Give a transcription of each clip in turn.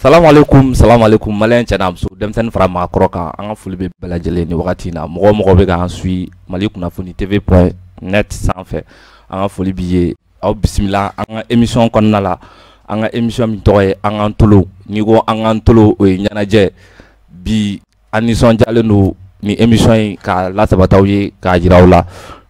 Salam alaikum malien chana absu demsen frama kroka anga fulbe belajele ni wakati na mogo be ga sui mali kunafoni tv.net sanfɛ anga foli biye aw bismillah anga émission konna la anga émission mi toye anga tolo ni go anga tolo o ɲanajɛ bi anison jaleno ni émission yi ka la sabataw ye ka jiraw la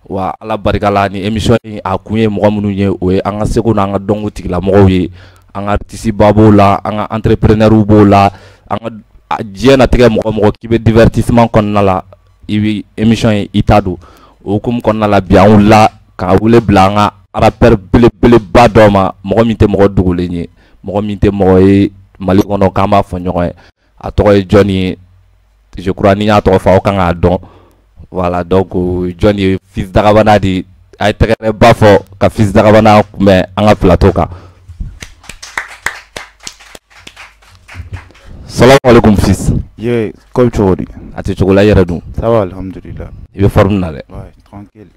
wa ala barikala ni émission yi a kunye mogo munu ye o ye anga seko na anga dongo tigila mogo ye anga artiste babo la anga entrepreneur bo la anga jena tege mogo ki be divertissement konna la ibi émission yi itado o kum konna la bian la ka wule blanga rapper bele badoma mogo minte mogo dugule ni mogo minte mogo e mali kono kama fo nyoy a to e Johnny je crois ni a to fa o kanga don voilà donc Johnny fils d'Arabana di ay tege bafo ka fils d'Arabana mais anga plateau ka. Salam alaikum fils. Yeah, comme tu dis. Ati chocolat yere dum. Ça va, alhamdulillah. Il est formé là. Ouais, tranquille.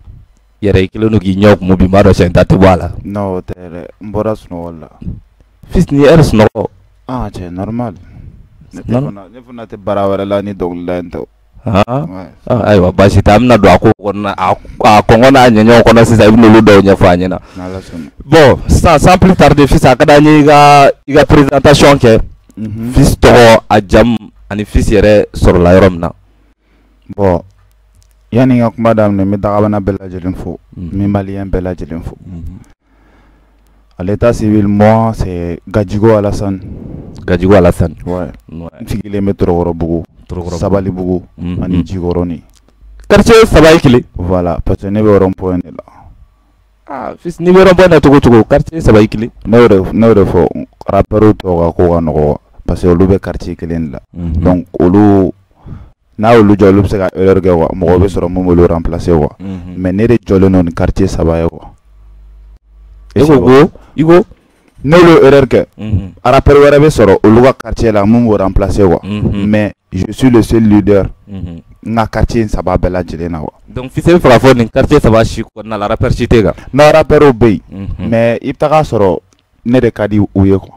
Yere kilo no gi nyok mo bi maro sen tatu wala. Non, tere mboras no wala. Fils ni ers no. Ah, c'est normal. Non. Ne fona te barawara la ni dog lento. Ah. Ouais. Ah, aywa bashi tamna do ako kona a kongona nyenyo kona sisa ibnu ludo nyafanya na. Nala sun. Bon, sans plus tarder fils akada ni iga présentation ke. Fils togo a jam ani fils yere sur la yorom na. Bon, yani ngak madame ne mi dagabana bella jelin fo, mi malien bella jelin fo. À l'état civil, moi, c'est Gadjigo Alassane. Gadjigo Alassane. Ouais. Ouais. Fikile me Trogoro Bougou. Sabali Bougou. Mani Djigoroni. Quartier Sabali Kili. Voilà, parce que ne veut rond-point là. Ah, fils ni veut rond-point na togo quartier Sabali Kili. Ne fo rappeur toga ko no parce que olu be quartier kelen la. Donc olu na olu jolu be se ka erreur ge wa mo be soro mo lo remplacer wa. Mais ne de jolu non quartier Sabaye wa. Igo ne lo erreur ke rappeur wara be soro olu ka quartier la mo remplacer wa. Mais je suis le seul leader. Na quartier Sababe la jelena wa. Donc fils fra fo ni quartier Sabaye shi ko na la rappeur cité ga. Na rappeur obey. Mais iptaka soro ne de kadi uye ko.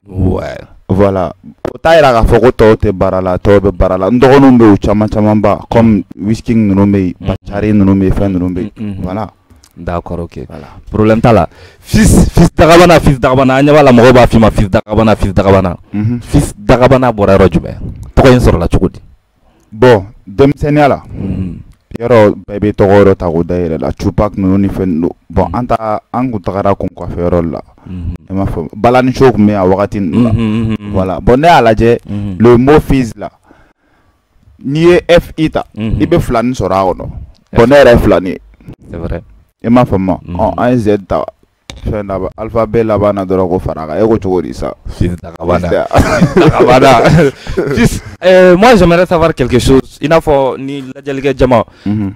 Ouais. Voilà. Taïra ka foko tote barala tobe barala ndogonu be chama ba comme whisky nunumbe bachari nunumbe fa nunumbe. Voilà. D'accord, OK. Voilà. Problème ta là. Fils d'Arabana anya wala mo ba fi ma fils d'Arabana. Fils d'Arabana bora rojume. Pourquoi sur la chukudi? Bon, dem senyala. Yoro bébé togoro tago daire la chupak nununi fendu. Bon anta angu tagara kon ko fero la. Ma fo balani chok me a wakatin voilà bon ne alaje le mot fils là ni f ita ibe flani sora ono bon ne flani c'est vrai e ma fama en z ta fena alphabet la bana doro ko faraga e ko chogori ça fils d'Arabana. Fils moi j'aimerais savoir quelque chose il faut ni la jalga jama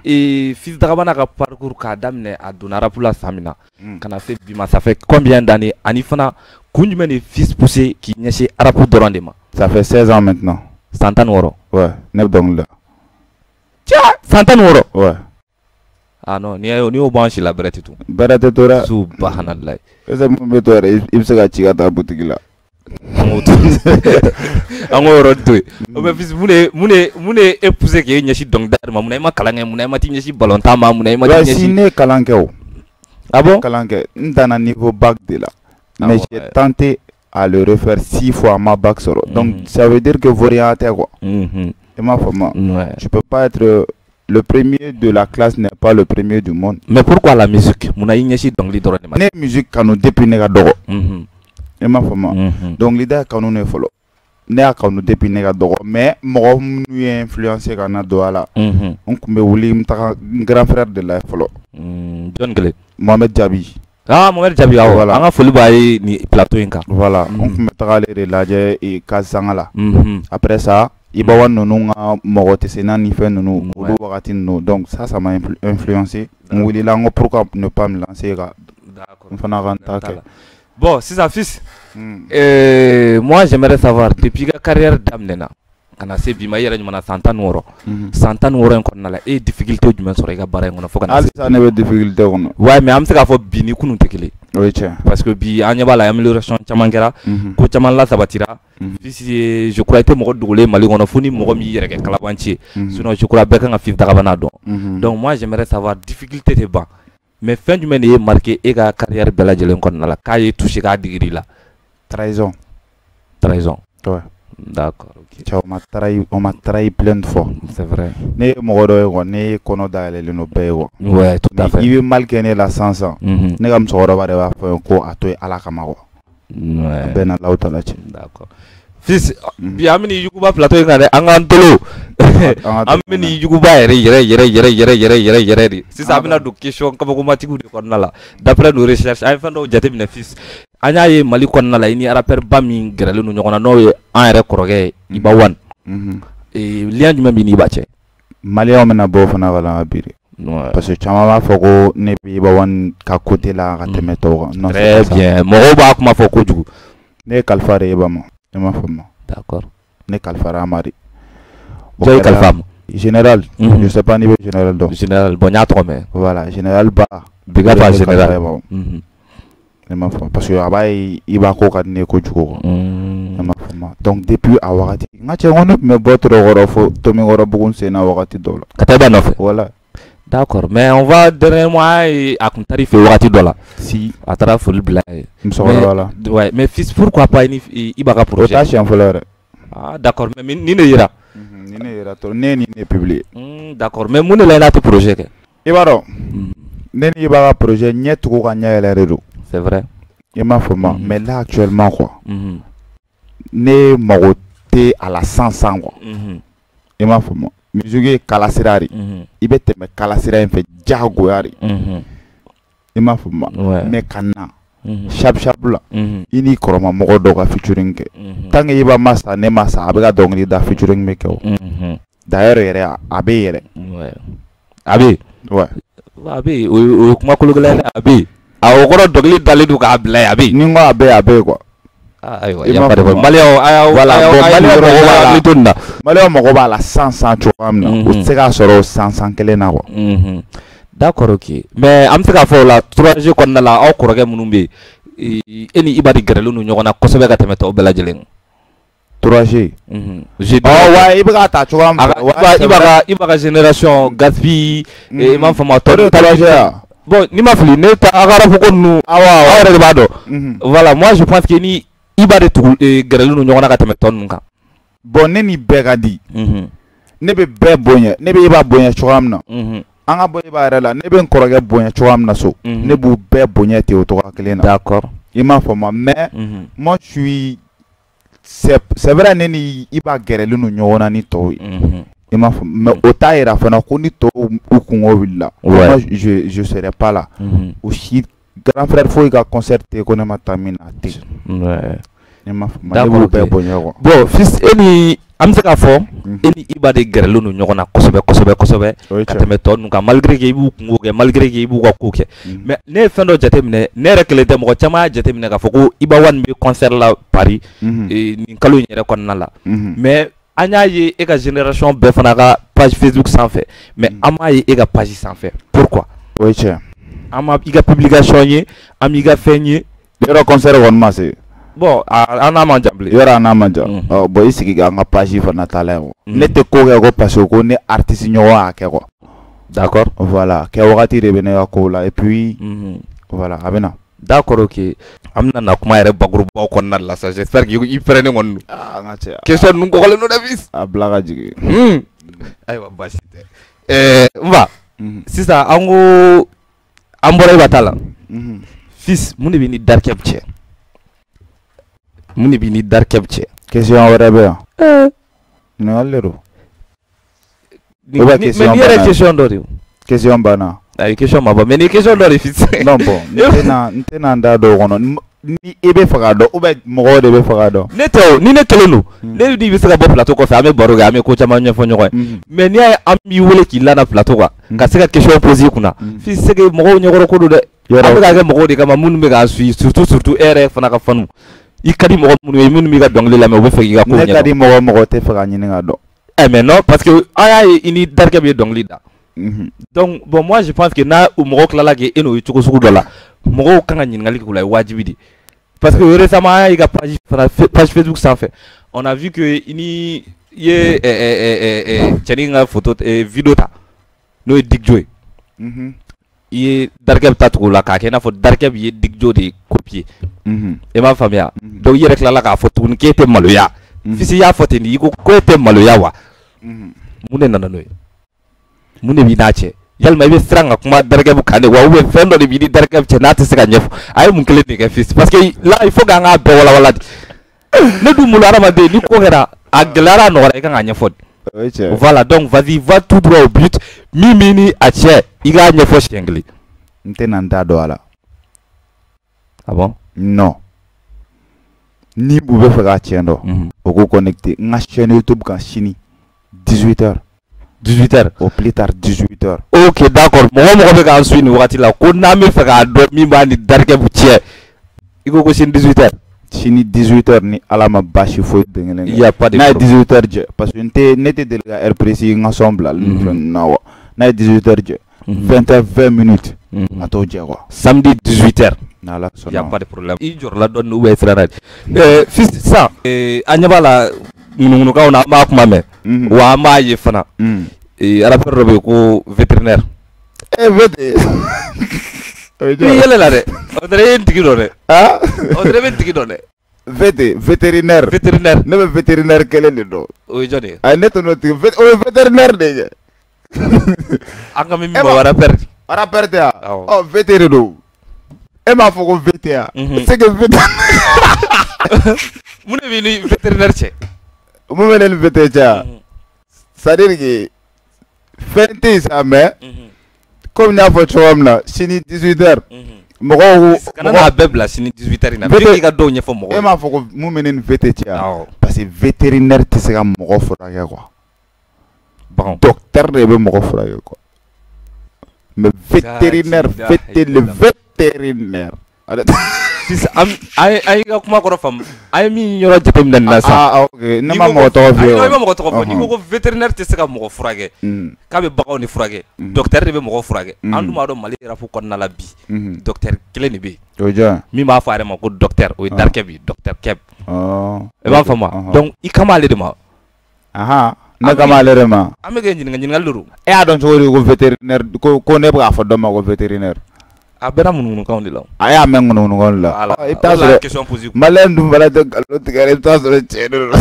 et fils d'Arabana ka parcours ka damne a donara pour la samina kana fait bima ça fait combien d'années anifana kunjumene ni fils poussé qui nyesi arapu dorandema ça fait 16 ans maintenant 100 ans woro ouais neb dong la tia 100 ans woro ouais ah non ni o banchi la berete tout berete tora subhanallah ese mo tora ibse ga chiga ta boutique la ango rodwe o be fils mune épouser ke nyesi dong darma mune ma kalange mune ma ti nyesi ballon tama mune ma ti nyesi ne kalange o ah bon kalange ndana niveau bac de là mais j'ai tenté à le refaire 6 fois ma bac soro donc ça veut dire que vous orientez quoi et ma femme tu peux pas être le premier de la classe n'est pas le premier du monde. Mais pourquoi la musique? Muna inyesi donc li doro ne ma. Ne musique kanu depuis ne ga dogo. E ma fama. Donc l'idée kanu ne follow. Ne a kanu depuis ne ga dogo mais mo nu influencer kana do ala. On kumbe wuli mtaka grand frère de la follow. John Gele. Mohamed Jabi. Ah Mohamed Jabi ah voilà. Anga foli bayi ni plateau inka. Voilà. On kumbe taka le laje e kazangala. Après ça Ibawan nunu mogote senani fait nunu olu wakati nunu donc ça m'a influencé nguli lango pourquoi ne pas me lancer d'accord bon c'est ça fils moi j'aimerais savoir depuis la carrière d'Amnena kana se bi ma yɛrɛ ɲuman san 16 san 16 in kɔnɔna la e difficulté jumɛn sɔrɔ i ka baara in kɔnɔ fo kana se halisa ne bɛ difficulté kɔnɔ ouais mais an bɛ se k'a fɔ bi ni kunun tɛ kelen o ye tiɲɛ parce que bi an ɲɛ b'a la amélioration caman kɛra ko caman lasabatira fisi je crois i tɛ mɔgɔ dogolen Mali kɔnɔ fo ni mɔgɔ min yɛrɛ kɛ kalabanci ye sinon je crois bɛɛ kan ka fifi tagabana dɔn donc moi j'aimerais savoir difficulté tɛ ban mais fɛn jumɛn de ye marqué e ka carrière bɛɛ lajɛlen kɔnɔna la k'a ye touché k'a digir'i la trahison ouais d'accord ok ciao on m'a trahi plein de fois c'est vrai ne ye mɔgɔ dɔ ye quoi ne ye kɔnɔ dayɛlɛlen no bɛɛ ye quoi ouais tout à fait i bɛ mal kɛ ne la sansan ne ka musokɔrɔba de b'a fɔ ko a to ye Ala kama quoi ouais bɛɛ na law ta la cɛ d'accord fils bi an bɛ nin yuguba plateau in kan dɛ an k'an tolo an bɛ nin yuguba yɛrɛ de sisan an bɛna don question kabagomatigiw de kɔnɔna la d'après nos recherches an ye fɛn dɔw jateminɛ fils an y'a ye Mali kɔnɔna la i ni rappeur ba min gɛrɛlen don ɲɔgɔn na n'o ye an yɛrɛ kɔrɔkɛ Iba One lien jumɛn b'i ni Iba cɛ maliyɛnw bɛna bɔ o fana ka la bi parce que caman b'a fɔ ko ne bɛ Iba One ka côté la ka tɛmɛ tɔw kan très bien mɔgɔw b'a kuma fɔ kojugu ne ye kalifa de Iba ma i m'a faamu d'accord ne kalifara Amadi jɔn ye kalifa ma général je sais pas ni bɛ général dɔn général bon n y'a tɔgɔ mɛn voilà général ba big up à général ne m'a faamu parce que a b'a ye Iba ko ka di ne ye kojugu ne m'a faamu donc depuis a wagati n ka cɛ ko ne tun bɛ bɔ Torekɔrɔ fo Tomikɔrɔ sen na wagati dɔw la ka taa Iba nɔfɛ voilà d'accord mais on va dernièrement a kun taar'i fɛ wagati dɔ la si a taara foli bila ye musokɔrɔba la ouais mais fils pourquoi pas ni Iba ka projet o t'a siɲɛ fɔlɔ yɛrɛ ah d'accord mais ni ne yira ni ne yira to ne ni ne publié d'accord mais mun de la i n'a tɛ projet kɛ i b'a dɔn ne ni Iba ka projet ɲɛ tugu ka ɲɛ yɛlɛ de don c'est vrai i m'a faamu mais là actuellement quoi ne mago tɛ a la sansan quoi i m'a faamu musique ye kala sira de i bɛ tɛmɛ kala sira in fɛ jagoya de i m'a faamu mais ka na sharp la i ni kɔrɔma mɔgɔ dɔw ka featuring kɛ tant que Iba ma sa ne ma sa a bɛ ka dɔnkili da featuring bɛ kɛ o d'ailleurs yɛrɛ a bɛ yɛrɛ a bɛ ouais a bɛ o ye kuma kologɛlɛn a bɛ a o kɔrɔ dɔnkili dalen don k'a bila yen a bɛ ni n ko a bɛ ye quoi ayiwa yafa de fɔ maliyɛnw mago b'a la sansan cogoya min na o tɛ se k'a sɔrɔ o sansan kelen na quoi d'accord ok mais an bɛ se k'a fɔ o la 3G kɔnɔna la aw kɔrɔkɛ minnu bɛ yen e ni Iba de gɛrɛlen don ɲɔgɔn na kosɛbɛ ka tɛmɛ tɔw bɛɛ lajɛlen 3G wa i bɛ k'a ta cogoya min na Iba ka génération Gaspi i m'a faamu tɔ 3G ya bon ni ma fili ne ta aw ka rap ko ninnu aw yɛrɛ de b'a dɔn voilà moi je pense que ni Iba de gɛrɛlen don ɲɔgɔn na ka tɛmɛ tɔ ninnu kan bon ne ni bɛɛ ka di ne bɛ bɛɛ bonya ne bɛ Iba bonya cogoya min na an ka bɔ Iba yɛrɛ la ne bɛ n kɔrɔkɛ bonya cogoya min na so ne b'u bɛɛ bonya ten o cogoya kelen na d'accord i m'a faamu mais moi je suis c'est vrai ne ni Iba gɛrɛlen don ɲɔgɔn na ni tɔw ye i m'a faamu mais o t'a yira fana ko ni tɔw u kungo wulila moi je serai pas là o si grand frère foyi ka concert tɛ ko ne ma taa min na a tɛ ne m'a faamu ne b'u bɛɛ bonya quoi bon fils e ni an bɛ se k'a fɔ e ni Iba de gɛrɛlen don ɲɔgɔn na kosɛbɛ ka tɛmɛ tɔ ninnu kan malgré que i b'u kungo kɛ malgré que i b'u ka ko kɛ mais ne ye fɛn dɔ jateminɛ ne yɛrɛ kelen tɛ mɔgɔ caman y'a jateminɛ k'a fɔ ko Iba One bɛ concert la Paris nin kalo in yɛrɛ kɔnɔna la mais an y'a ye e ka génération bɛɛ fana ka page Facebook sanfɛ mais an m'a ye e ka page sanfɛ pourquoi o ye tiɲɛ an ma i ka publication ye an m'i ka fɛn ye yɔrɔ concert kɔni ma se bon an n'a man jan bilen yɔrɔ an n'a man jan bon i sigi an ka page fana ta la ye ne tɛ ko kɛ ko parce que ko ne artiste ɲɔgɔn y'a kɛ quoi d'accord voilà kɛ wagati de bɛ ne ka ko la et puis voilà a bɛ na d'accord ok an bɛna na kuma yɛrɛ bakurubaw kɔnɔna la sa j'espère que i pɛrɛnnen kɔni don an ka cɛ question ninnu kɔkɔlen don dɛ fils a bila ka jigin ayiwa baasi tɛ n ba sisan an ko an bɔra Iba ta la fils mun de b'i ni Darkeb cɛ mun de b'i ni Darkeb cɛ question wɛrɛ bɛ yan ɲininkali de don mais ni yɛrɛ question dɔ de question banna ayi question ma ban mais ni question dɔ de fils non bon n tɛna n da dɔw kɔnɔ ni i bɛ fɛ k'a dɔn ou bien mɔgɔw de bɛ fɛ k'a dɔn ne tɛ o ni ne kelen don ne ni bɛ se ka bɔ plateau kɔfɛ an bɛ baro kɛ an bɛ ko caman ɲɛfɔ ɲɔgɔn ye mais n'i y'a ye an b'i wele k'i lana plateau kan ka se ka question poser i kunna fils c'est que mɔgɔw ɲɛkɔrɔ ko don dɛ an bɛ ka kɛ mɔgɔw de kama minnu bɛ k'an suit surtout e yɛrɛ fana ka fanu i ka di mɔgɔ minnu ye minnu b'i ka dɔnkili lamɛn u bɛ fɛ k'i ka ko ɲɛdɔn. ne ka di mɔgɔ tɛ fɛ ka ɲini ka dɔn. Mais non, parce que an y'a ye i ni Darikɛ bɛ dɔnkili da. Donc bon, moi je pense que n'a o mɔgɔ tilala k'e n'o ye cogo sugu dɔ la mɔgɔw kan ka ɲininkali kɛ o la o ye wajibi de. Parce que récemment an y'a ye ka page Facebook sanfɛ on a vu que i ni ye cɛnin ka photo vidéo ta n'o ye Dicko ye. I ye Darikɛ bɛ taa tugu o la k'a kɛ i n'a fɔ Darikɛ bɛ ye Dicko de copier. I m'a faamuya. Donc i yɛrɛ tilala k'a fɔ tuguni k'e tɛ maloya. Fisi y'a fɔ ten de i ko e tɛ maloya wa. Mun de nana n'o ye. Mun de b'i n'a cɛ yalima i bɛ siran ka kuma Darikɛ kan de wa ou bien fɛn dɔ de b'i ni Darikɛ cɛ n'a tɛ se ka ɲɛfɔ a ye mun kelen de kɛ fils parce que là il faut k'an k'a bɛɛ walawala de ne dun bolo hadamaden ni ko kɛra a gɛlɛyara a nɔgɔyara i kan k'a ɲɛfɔ de. Voilà donc vas-y va tout droit au but min b'i ni a cɛ i k'a ɲɛfɔ siɲɛ kelen. n tɛna n da don a la. Ah bon? Non. Ni u bɛ fɛ k'a tiɲɛ dɔn o ko connecté n ka chaîne YouTube kan sini 18h. 18h au plus tard 18h. Ok d'accord mɔgɔ bɛ k'an suit nin wagati la ko n'an bɛ fɛ k'a dɔn min b'a ni Darikɛ cɛ i ko sini 18h. sini 18h ni ala ma basi foyi den kelen. Il y a pas de n'a ye 18h jɛ parce que ne tɛ deli ka heure précis n ka son bila na wa n'a ye 18h jɛ 20h20 minutes a t'o jɛ quoi. Samedi 18h. n'ala sɔnna. Il y a pas de problème. I jɔrɔla dɔɔni ou bien sira la fils sisan an ɲɛ b'a la ŋunuŋunukanw na an b'a kuma mɛn wa an b'a ye fana rappeur dɔ bɛ yen ko vétérinaire. VT. I yɛlɛ la dɛ o tɛ e ye n tigi dɔn dɛ. O tɛ e bɛ n tigi dɔn dɛ. VT vétérinaire. Vétérinaire. ne bɛ vétérinaire kelen de dɔn. O ye jɔn de ye. ayi ne tɛ n'o tigi o ye vétérinaire de ye. An ka min bɔ rappeur. Rappeur tɛ yan. Ɔ VT de don. E m'a fɔ ko VT yan. c'est que VT. Mun de b'i ni vétérinaire cɛ. mun bɛ ne ni VT cɛ yan. c'est à dire que fɛn tɛ yen sa mais comme n y'a fɔ cogo min na sini 18h. mɔgɔw kana n'a bɛɛ bila sini 18h in na f'i k'i ka dɔw ɲɛfɔ mɔgɔw. e m'a fɔ ko mun bɛ ne ni VT cɛ yan. parce que vétérinaire tɛ se ka mɔgɔ furakɛ quoi. Bon. Docteur de bɛ mɔgɔ furakɛ quoi. mais vétérinaire le vétérinaire. sisan an y'i ka kuma kɔrɔ faamu an ye min yɔrɔ jateminɛ nin na sisan. ok ne ma mɔgɔ tɔgɔ fɔ. i ma mɔgɔ tɔgɔ fɔ n'i ko ko vétérinaire tɛ se ka mɔgɔ furakɛ k'a bɛ baganw de furakɛ docteur de bɛ mɔgɔ furakɛ an dun b'a dɔn Mali rap kɔnɔna la bi docteur kelen de bɛ yen. o jɔn. min b'a fɔ a yɛrɛ ma ko docteur o ye Darikɛ bi docteur Kɛb. i b'a faamu donc i kama ale de ma. ne kama ale de ma. an bɛ kɛ ɲininkali de don. e y'a dɔn cogo di ko vétérinaire ko ne bɛ k'a fɔ dɔ ma ko vétérinaire. a bɛɛ na munumunu de la. a y'a mɛn ŋunuŋunukanw de la. i bɛ taa sɔrɔ maliyɛn dun fana tɛ nkalon tigɛ i bɛ taa sɔrɔ cɛ de don.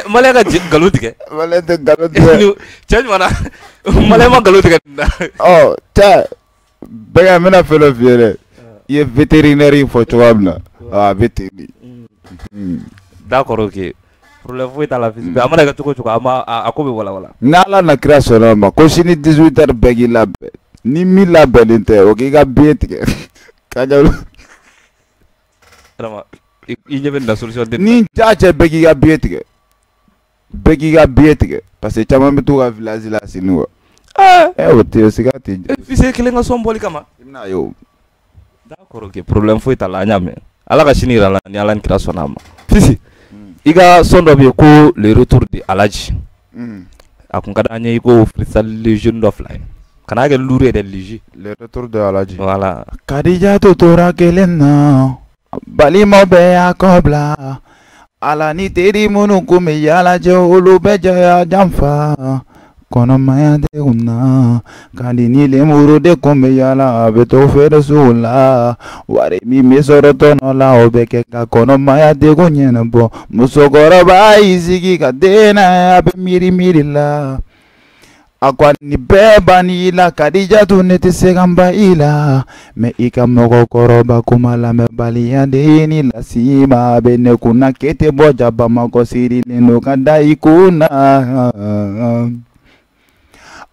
maliyɛn ka nkalon tigɛ. maliyɛn tɛ nkalon tigɛ. cɛ ɲuman na maliyɛn ma nkalon tigɛ nin na. ɔ cɛ bɛɛ n bɛna fɛn dɔ f'i ye dɛ i ye vétérinaire in fɔ cogoya min na a bɛ ten de. d'accord ok problème foyi t'a la fils a mana kɛ cogo o cogo a ko bɛ walawala. n'ala na kira sɔnna ma ko sini 18h bɛɛ k'i labɛn. ni min labɛnnen tɛ o k'i ka biye tigɛ ka ɲa. i ɲɛ bɛ nin na solution tɛ. ni jaa cɛ bɛɛ k'i ka biye tigɛ bɛɛ k'i ka biye tigɛ parce que caman bɛ t'u ka village la sini wa. o tɛ o siga tɛ. fils kelen ka sɔn bɔli kama. i bɛna ye o. d'accord ok problème foyi t'a la an y'a mɛn ala ka sini yira la ni ala ni kira sɔnna a ma. fils i ka sɔn dɔ bɛ yen ko le retour de Alaji. a kun ka d'an ye i ko freestyle le jeune dɔ fila ye. kana kɛ luru yɛrɛ ligi. le retour de Alaji. voilà. Kadijatu tora kelen na balimaw bɛɛ y'a kɔ bila ala ni teri minnu kun bɛ yaala jɛ olu bɛɛ jɛya janfa kɔnɔmaya denw na kandi ni lemuru de kun bɛ yaala a bɛ to feere sugu la wari min bɛ sɔrɔ tɔnɔ la o bɛ kɛ ka kɔnɔmaya denw ɲɛnabɔ musokɔrɔba y'i sigi ka den na a bɛ miiri miiri la. a ko ni bɛɛ banni la Kadijatu ne tɛ se ka n ba i la mais i ka mɔgɔkɔrɔba kuma lamɛnbaliya de ye ni lasi ma a bɛ ne kunna k'e tɛ bɔ ja Bamakɔ sirilen don ka da i kunna.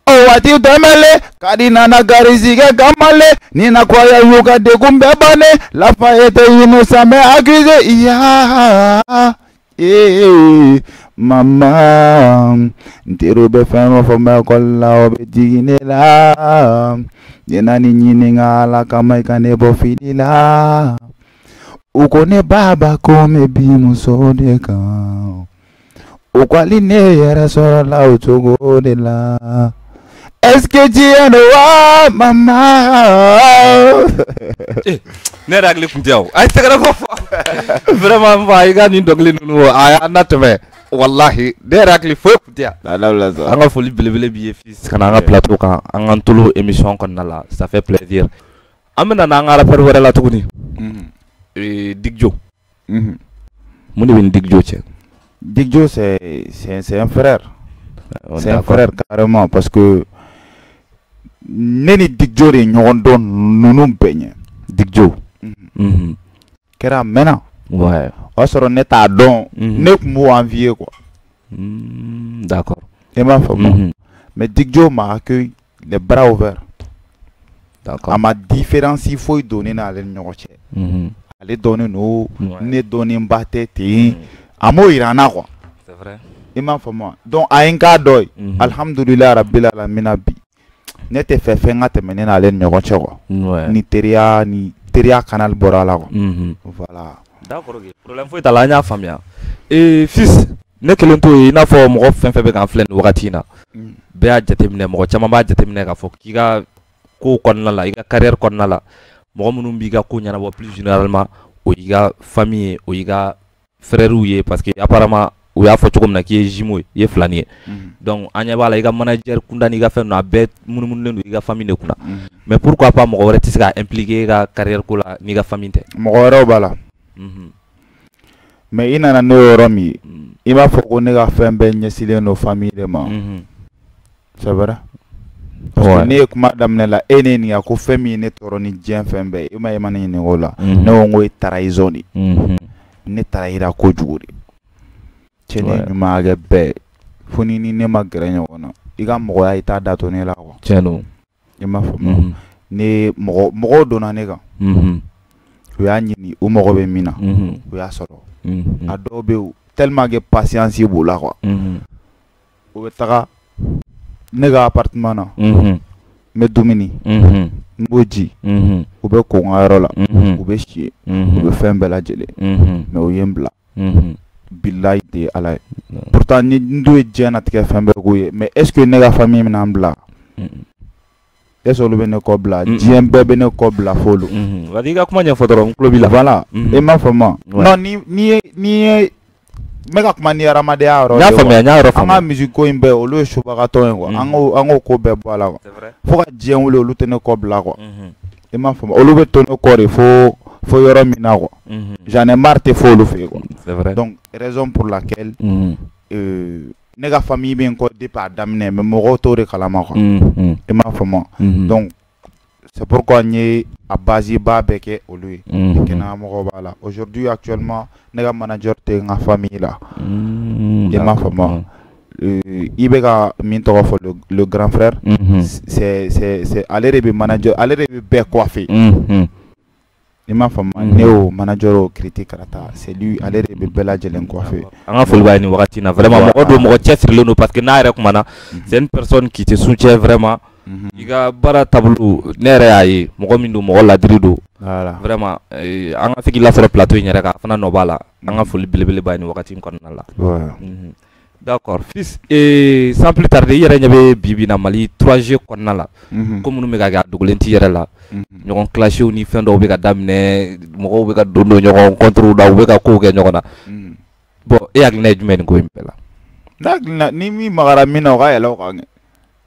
o waati tɛmɛlen Kadi nana garisigɛ kamalen ni na kɔya y'u ka degun bɛɛ bannen lafa e tɛ innocent mais accusé mama ntero bɛ fɛn o fɛn bɛ ekɔli la o bɛ jigin ne la ne na ni ɲininka Ala kama i ka ne bɔ fili la u ko ne baba ko me bi muso de kan o ko ali ne yɛrɛ sɔrɔ la o cogo de la est-ce que diɲɛ don wa mama ne yɛrɛ hakili kun tɛ o a ye tɛgɛrɛ ko fɔ vraiment fa i ka nin dɔnkili ninnu a y'a natɛmɛ wallahi ne yɛrɛ hakili foyi kun tɛ yan an ka foli belebele b'i ye fils ka na an ka plateau kan an k'an tolo émission kɔnɔna la ça fait plaisir an bɛna n'an ka rappeur wɛrɛ la tuguni Digjo mun de bɛ ni Digjo cɛ Digjo c'est un frère c'est un frère carrément parce que ne ni Digjo de ɲɔgɔn dɔn ninnu bɛɛ ɲɛ Digjo kɛra a mɛnna ouais o y'a sɔrɔ ne t'a dɔn ne tun b'o envier quoi d'accord i m'a faamu mais Digjo m'a accueilli les bras ouverts d'accord a ma différence foyi don ne n'ale ni ɲɔgɔn cɛ ale dɔnnen don ne dɔnnenba tɛ ten a m'o yira n na quoi c'est vrai i m'a faamu donc a ye n k'a dɔ ye alhamdulilayi rabbil alamina bi ne tɛ fɛ fɛn ka tɛmɛ ne n'ale ni ɲɔgɔn cɛ quoi ni teriya canal bɔra a la quoi voilà d'accord problème foyi t'a la an y'a faamuya fils ne kelen t'o ye i n'a fɔ mɔgɔ fɛn fɛn bɛ k'an filɛ nin wagati in na bɛɛ y'a jateminɛ mɔgɔ caman b'a jateminɛ k'a fɔ k'i ka ko kɔnɔna la i ka carrière kɔnɔna la mɔgɔ minnu b'i ka ko ɲɛnabɔ plus généralement o y'i ka famille ye o y'i ka frères ye parce que apparemment u y'a fɔ cogo min na k'i ye jumeau ye i ye filani ye donc an ɲɛ b'a la i ka manager kunda n'i ka fɛn ninnu a bɛɛ munumunulen don i ka famille de kunna mais pourquoi pas mɔgɔ wɛrɛ tɛ se ka impliquer i ka carrière ko la n'i ka famille tɛ mɔgɔ wɛrɛw b'a la mais i nana n'o yɔrɔ min ye i b'a fɔ ko ne ka fɛn bɛɛ ɲɛsilen don famille de ma c'est vrai parce que ne ye kuma daminɛ la e ne nin ko fɛn min ye ne tɔɔrɔ ni diɲɛ fɛn bɛɛ ye i ma ne ɲininka o la ne ko n ko ye trahison de ne trahira kojugu de cɛ ne ɲuman bɛɛ fo ni ne ma gɛrɛ ɲɔgɔn na i ka mɔgɔya i t'a da to ne la quoi tiɲɛ don i m'a faamu ne mɔgɔw donna ne kan u y'a ɲini u mago bɛ min na u y'a sɔrɔ a dɔw bɛ yen tellement que patience b'u la quoi u bɛ taga ne ka appartement na n bɛ dumuni n b'o ji u bɛ ko n ka yɔrɔ la u bɛ si u bɛ fɛn bɛɛ lajɛlen mais u ye n bila bilayi de ala ye pourtant ni n dun ye diɲɛlatigɛ fɛn bɛɛ k'u ye mais est ce que ne ka famille bɛna n bila est ce que olu bɛ ne kɔ bila diɲɛ bɛɛ bɛ ne kɔ bila f'olu i ka kuma ɲɛfɔ dɔrɔn n tulo b'i la voilà i m'a faamu non ni ye n bɛ ka kuma ni hadamadenya yɔrɔ de ye n y'a yɔrɔ faamu an ka musique ko in bɛɛ olu ye subagatɔ ye quoi an k'o ko bɛɛ bɔ a la quoi fo ka diɲɛ wuli olu tɛ ne kɔ bila quoi i m'a faamu olu bɛ to ne kɔ de fo yɔrɔ min na quoi j'en ai marre tɛ fo olu fɛ yen quoi donc raison pour laquelle ne ka famille bɛ n kɔ depuis a daminɛ mais mɔgɔw t'o de kalama quoi i m'a faamu donc c'est pourquoi n ye a base ba bɛɛ kɛ olu ye kɛnɛmɔgɔw b'a la aujourd'hui actuellement ne ka manager tɛ n ka famille la i m'a faamu i bɛ ka min tɔgɔ fɔ le grand frère c'est ale de bɛ manager ale de bɛ bɛɛ coiffer i m'a faamu ne y'o manager o critique karata c'est lui ale de bɛ bɛɛ lajɛlen coiffer an ka foli b'a ye nin wagati in na vraiment mɔgɔ don mɔgɔ cɛsirilen don parce que n'a yɛrɛ kumana c'est une personne qui te soutient vraiment i ka baara taabolo ne yɛrɛ y'a ye mɔgɔ min don mɔgɔ ladiri don vraiment an ka se k'i lasɔrɔ plateau in yɛrɛ kan a fana nɔ b'a la an ka foli belebele b'a ye nin wagati in kɔnɔna la d'accord fils sans plus tarder i yɛrɛ ɲɛ bɛ bi na Mali 3G kɔnɔna la ko minnu bɛ ka kɛ a dogolen t'i yɛrɛ la ɲɔgɔn clashew ni fɛn dɔw bɛ ka daminɛ mɔgɔw bɛ ka don ɲɔgɔn contre la u bɛ ka kow kɛ ɲɔgɔn na bon e hakilina ye jumɛn nin ko in bɛɛ la ne hakilina ni min magara min na o ka yɛlɛ o kan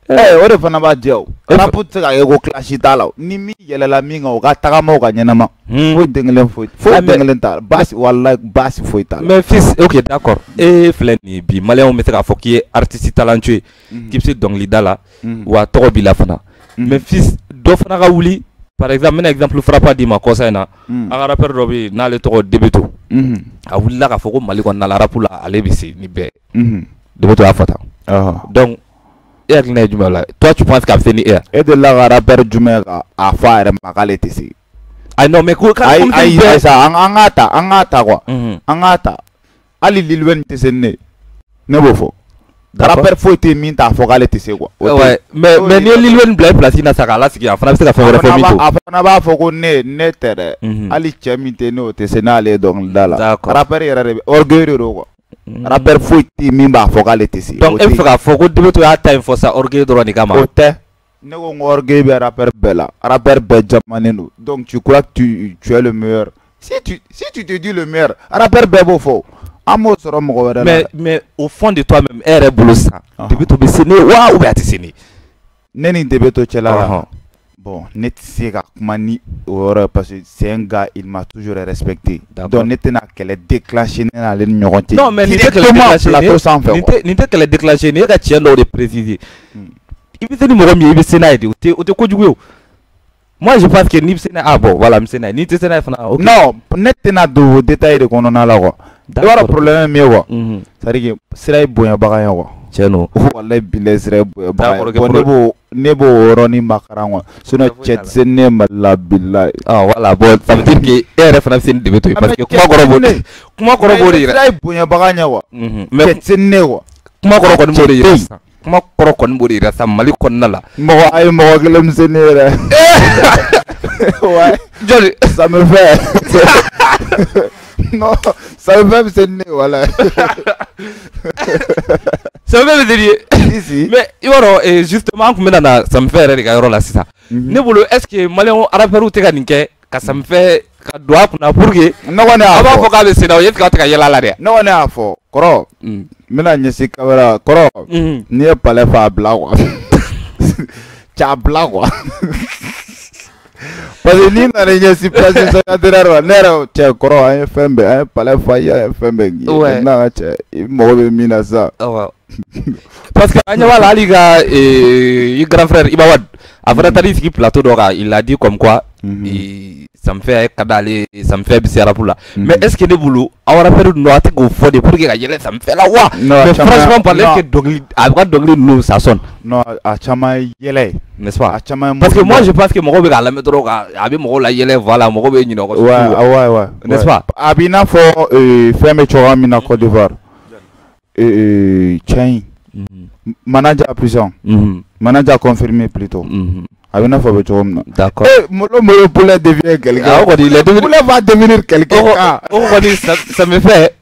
o de fana b'a diya o rap tɛ se ka kɛ ko clash t'a la ni min yɛlɛla min kan o ka tagama o ka ɲɛnama foyi den kelen foyi den kelen t'a la baasi walayi baasi foyi t'a la mais fils ok d'accord e filɛ nin ye bi maliyɛnw bɛ se k'a fɔ k'i ye artiste talentueux ye k'i bɛ se dɔnkilida la wa tɔgɔ b'i la fana mais fils dɔ fana ka wuli par exemple n bɛna exemple frappant d'i ma kɔsa in na an ka rappeur dɔ bɛ yen n'ale tɔgɔ Debeto a wulila k'a fɔ ko Mali kɔnɔna la rap la ale bɛ se ni bɛɛ Debeto y'a fɔ tan donc e hakilina ye jumɛn la toi tu penses k'a bɛ se ni e e delila ka rappeur jumɛn ka a fɔ a yɛrɛ ma k'ale tɛ se ayi non mais ko ayi sa an k'a ta quoi an k'a ta hali Lil Wayne tɛ se ni ne b'o fɔ Rappeur faut être mis à focal et c'est quoi. Ouais, mais ni Lil Wayne place na saka la siki afana se ka faire mito. Afana ba foko ne tere. Ali chemite no te senale donc dala. Rappeur yere orgueil quoi. Rappeur faut être mis à focal et c'est. Donc il faut foko de to ya time for ça orgueil droit ni kama. Ote. Ne ko orgueil be rappeur bella. Rappeur be jamaneno. Donc tu crois que tu es le meilleur. Si tu te dis le meilleur, rappeur be beau faux. Mais au fond de toi-même, elle est boulot ça. Depuis ton béciné, waouh, ou béciné. Neni debe to tchela. Bon, net sega kumani parce que c'est un gars, il m'a toujours respecté. Donc net na qu'elle déclenché na le nyonti. Non, mais n'était qu'elle déclenché. N'était qu'elle déclenché, n'est qu'à tiens de préciser. Il veut dire moi il veut sénaïde, ou te quoi du coup. Moi je pense que ni sénaïde, ah bon, voilà, ni sénaïde, ni sénaïde. Non, net na do détail de qu'on en a là quoi. Voilà le problème mais quoi. C'est-à-dire que c'est boya bagaya quoi. Tiens-nous. Wallahi bilay c'est boya bagaya. Nebo roni makaranwa. Sinon chet c'est ne mala bilay. Ah voilà, bon, ça veut dire que est référence de béto parce que comment corroborer. C'est boya bagaya quoi. Mais c'est ne quoi. Comment corroborer. Comment corroborer ça mali konnala. Mo ay mo gelem senere. Ouais. Joli, ça me fait. Non, ça me fait c'est né, voilà. Ça me fait dire. Ici. Mais, justement, ça me fait rire là, c'est ça. Est-ce que Malien arabe ou Téganique, ça me fait doigt pour que. Non, on est à fond. Avant qu'on c'est là, il y a quand il y a la larrière. Non, on est à fond. Koro. Maintenant, il y a ces caméras. Koro. N'y pas les faire blanc. Tcha blanc, quoi. Parce que ni na rien si place ça cadre nero che koro ay fembe ay pala faya fembe na che mo be mina ça parce que anya wala liga et grand frère Ibawad avant tali ski plateau d'ora il a dit comme quoi ça me fait kadale ça me fait bisera pour là mais est-ce que les boulot awara faire no ate go fode pour que gagner ça me fait la wa mais franchement parler que dogli avoir dogli nous ça sonne non a chama yele n'est-ce pas parce que moi je pense que mon be la metro ga abi mo la yele voilà mo be ni no ouais n'est-ce pas abina fo ferme chora mina Côte d'Ivoire chain manager puissant manager confirmé plutôt abina fo be chom d'accord mo poulet devient quelqu'un poulet va devenir quelqu'un ça me fait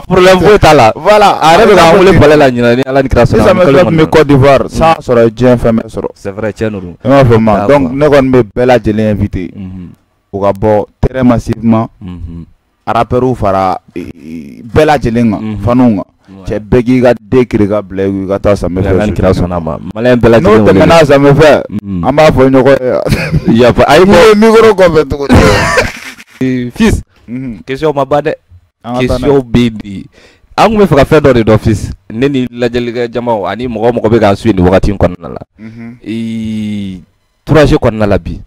pour l'info là voilà arrête de rouler pour la ni ala ni création ça me fait me Côte d'Ivoire ça sera bien fait c'est vrai tiens nous donc ne kon me bella je l'ai invité au gabo très massivement rappeur fara bella je l'ai fanunga c'est begi ga décrire ga blague ga ta ça me fait une création ma malin bella je non maintenant ça me fait amba fo ñoko il y a pas ay micro ko fait fils question ma bade question baby angu me faka fedo de office neni la jeliga jamao ani mo be ga suini wakati kon na la e 3G kon na la bi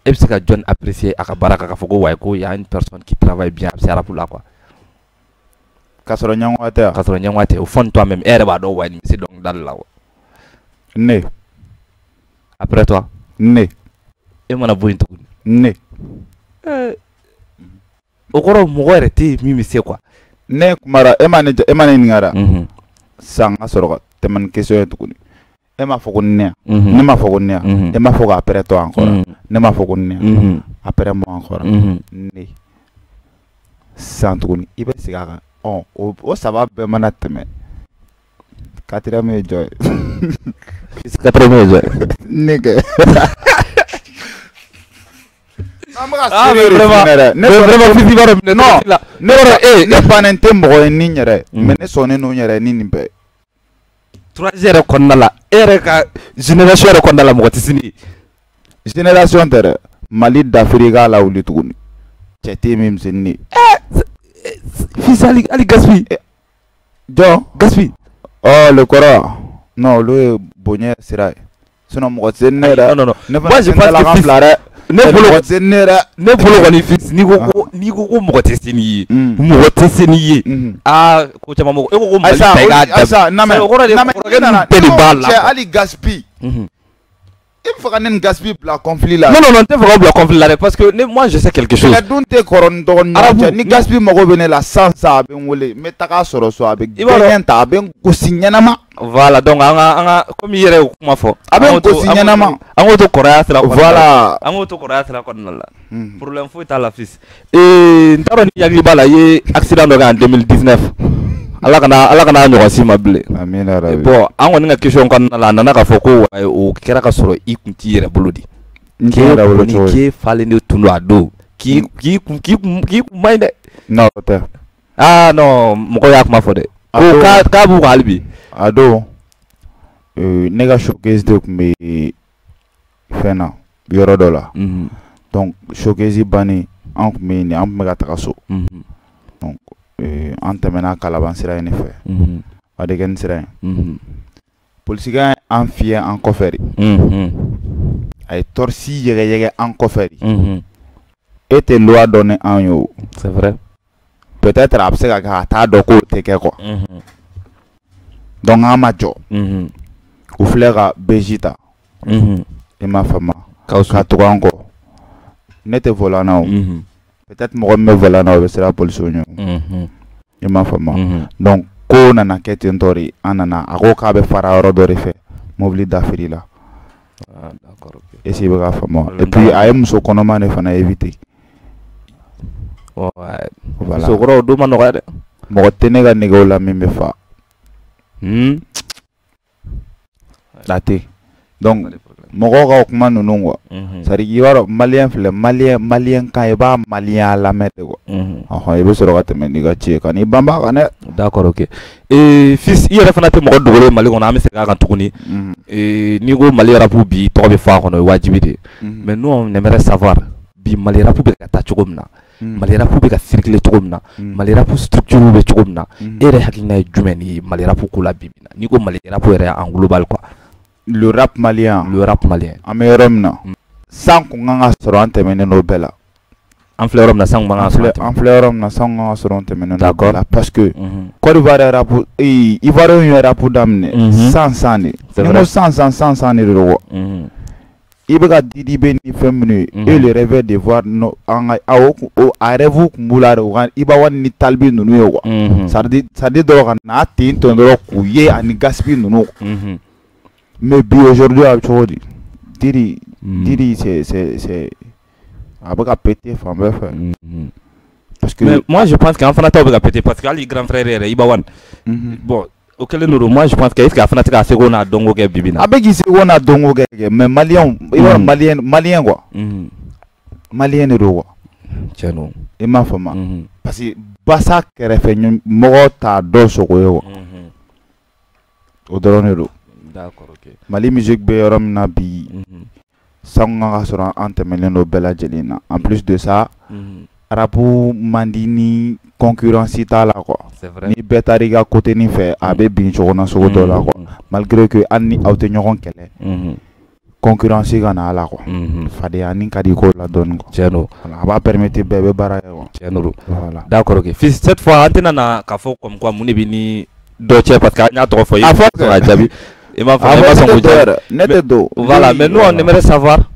e bi ka John apprécier aka baraka ka fogo way ko ya une personne qui travaille bien c'est pour là quoi kasoro nyangwate au fond toi même ere ba do way c'est donc dal la né après toi né e mana bointo né okoro mo rete mimi c'est quoi ne kumara emane ngara sanga soroga teman question tukuni ema fokunne ne ma fokunne ema foga après toi encore ne ma fokunne après moi encore ne santukuni ibe sigaga o ça va be manatme 4e joy 4e joy nigga ne panente mo ni nyere mais ne sonne no nyere ni nimbe 3G konnala ere ka génération konnala mo tisini génération tere Mali d'Afrique la wuli tuguni cete mim sinni fils ali gaspi jo gaspi oh le kora non le bonnier sera sinon mo zenera non moi je pense que ne bolo koni fils ni go mo testini mo testini ah ko chama mo e ko mali taiga asa na me ali gaspi il faut qu'on gaspille la conflit là. Non, t'es vraiment le conflit là parce que moi je sais quelque chose. La donte koron don ni gaspille mo bene la sans ça ben wole mais taka soro so avec ben ta ben ko signanama. Voilà donc anga comme yere kuma fo. Aben ko signanama. Ango to korea sera voilà. Ango to korea sera kon la. Problème fo ta la fils. Et ndaro ni yagli bala ye accident en 2019. ala kana ɲɔgɔn si ma bilen. Amina rabi. Bon an kɔni ka question kɔnɔna la a nana ka fɔ ko o kɛra ka sɔrɔ I kun t'i yɛrɛ bolo de. K'e falen de tun don a don k'i kun man ɲi dɛ. Non o tɛ. Ah non mɔgɔ y'a kuma fɔ dɛ. Ko k'a b'u kan hali bi. A don ne ka showcase de tun bɛ fɛn na yɔrɔ dɔ la. Donc showcase bannen an tun bɛ yen an tun bɛ ka taga so. Donc an tɛmɛna Kalaban sira in de fɛ. Wadegeni sira in. Polisikɛ an fiyɛ an kɔfɛ de. A ye torsi yɛgɛyɛgɛ an kɔfɛ de. E tɛ loi dɔn ni an ye o. C'est vrai. Peut-être a bɛ se ka kɛ a t'a dɔn k'o tɛ kɛ quoi. Donc an ma jɔ. U filɛ ka BJ ta. I m'a faamu. Ka tugu an kɔ. Ne tɛ volant na o. Peut-être mɔgɔ min bɛ volant na o bɛ siran polisiw ɲɛ. I m'a faamu. Donc ko nana kɛ ten tɔ de an nana a ko k'a bɛ fara yɔrɔ dɔ de fɛ mobili dafiri la. Ah d'accord ok. Est-ce que i bɛ ka faamu. Et puis a ye muso kɔnɔma de fana éviter. Ouais. Voilà. So kɔrɔ o don ma nɔgɔya dɛ. Mɔgɔ tɛ ne ka nɛgɛw la min bɛ fa. A tɛ. Donc mɔgɔw ka o kuma ninnu quoi. C'est-à-dire i b'a dɔn maliyɛn filɛ maliyɛn kan i b'a maliyɛnya lamɛn de quoi. I bɛ sɔrɔ ka tɛmɛ n'i ka ci ye ka n'i banba kan dɛ. D'accord ok. Fils i yɛrɛ fana tɛ mɔgɔ dogolen Mali kɔnɔ an bɛ segin a kan tuguni. N'i ko Mali rap bi tɔgɔ bɛ fɔ a kɔnɔ o ye wajibi de. Mais nous on aimerait savoir bi Mali rap bɛ ka taa cogo min na. Mali rap bɛ ka circuler cogo min na. Mali rap structure bɛ cogo min na. E yɛrɛ hakilina ye jumɛn ye Mali rap ko la bi bi na. N'i ko Mali rap yɛrɛ en global quoi. Le rap malien. Le rap malien. An bɛ yɔrɔ min na. San kun kan ka sɔrɔ an tɛmɛnen n'o bɛɛ la. An filɛ yɔrɔ min na san kun kan ka sɔrɔ an filɛ yɔrɔ min na san kun kan ka sɔrɔ an tɛmɛnen n'o bɛɛ la. Parce que Côte d'Ivoire rap Ivoirien ye rap daminɛ san de. Ni ko san de don quoi. I bɛ ka Didi bɛ ni fɛn minnu ye et le rêve de voir an ka a rêve kun b'u la de i b'a wari ni talibi ninnu ye quoi. Ça dit dɔrɔn ka na ten tɔ dɔrɔn k'u ye ani gaspille ninnu. Mais bi aujourd'hui a cogo di Didi c'est a bɛ ka péter fan bɛɛ fɛ. Parce que mais moi je pense qu'an fana taw bɛ ka péter parce que hali grand frère yɛrɛ Iba Wan bon o kɛlen don moi je pense que est-ce que a fana tɛ ka seko n'a dɔnko kɛ bibi na. A bɛ k'i seko n'a dɔnko kɛ mais maliyɛnw i b'a dɔn maliyɛn quoi. Maliyɛn de don quoi. Tiɲɛ don. I m'a faamu. Parce que basa kɛrɛfɛ mɔgɔ t'a dɔn sogo ye quoi. O dɔrɔn de don. D'accord ok. Mali musique bɛ yɔrɔ min na bi san kan ka sɔrɔ an tɛmɛlen don bɛɛ lajɛlen na. En plus de ça rapu man di ni concurrence t'a la quoi. C'est vrai. Ni bɛɛ taara i ka côté nin fɛ a bɛ bin cogo na sogo dɔ la quoi. Malgré que hali ni aw tɛ ɲɔgɔn kɛlɛ concurrence ka na a la quoi. Fadenya ni ka di ko la dɔɔni quoi. Tiɲɛ don. A b'a permettre bɛɛ bɛ baara kɛ quoi. Tiɲɛ don. Voilà. D'accord ok. Fils cette fois an tɛna na k'a fɔ comme quoi mun de bɛ ni dɔ cɛ parce que an y'a tɔgɔ fɔ i ye ka jaabi. Il m'a fait voilà, mais nous on aimerait savoir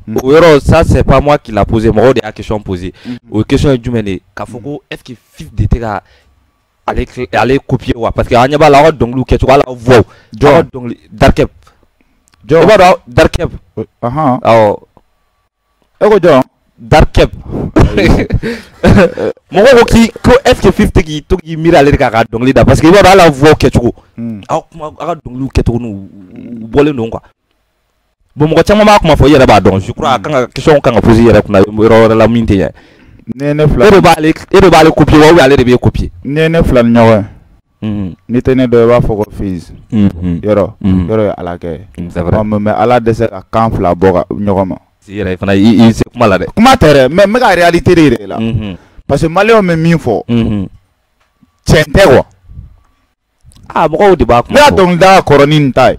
ça c'est pas moi qui l'a posé, moi des questions posées. Aux questions du mené Kafoko est-ce que fils d'été aller copier ou parce que on y a la donc lu quelque la voix donc darkep darkep darkep mon qui est-ce que fils qui to qui mira aller ka donc lida parce que il va la voix quelque chose donc lu quelque nous bolé non quoi bon mo chama ma kuma fo yere ba donc je crois kan question kan poser yere kuna ro la minte ya ne fla e ba le copier wa aller de be copier ne fla nyawa ni tene do ba fo ko fils yoro ala ke c'est vrai mais ala de se ka kan fla boga nyogoma si yere fana il c'est kuma la de kuma tere mais me ka réalité de la parce que malé on me min fo tente quoi ah mo de ba kuma ya donc da koronin tai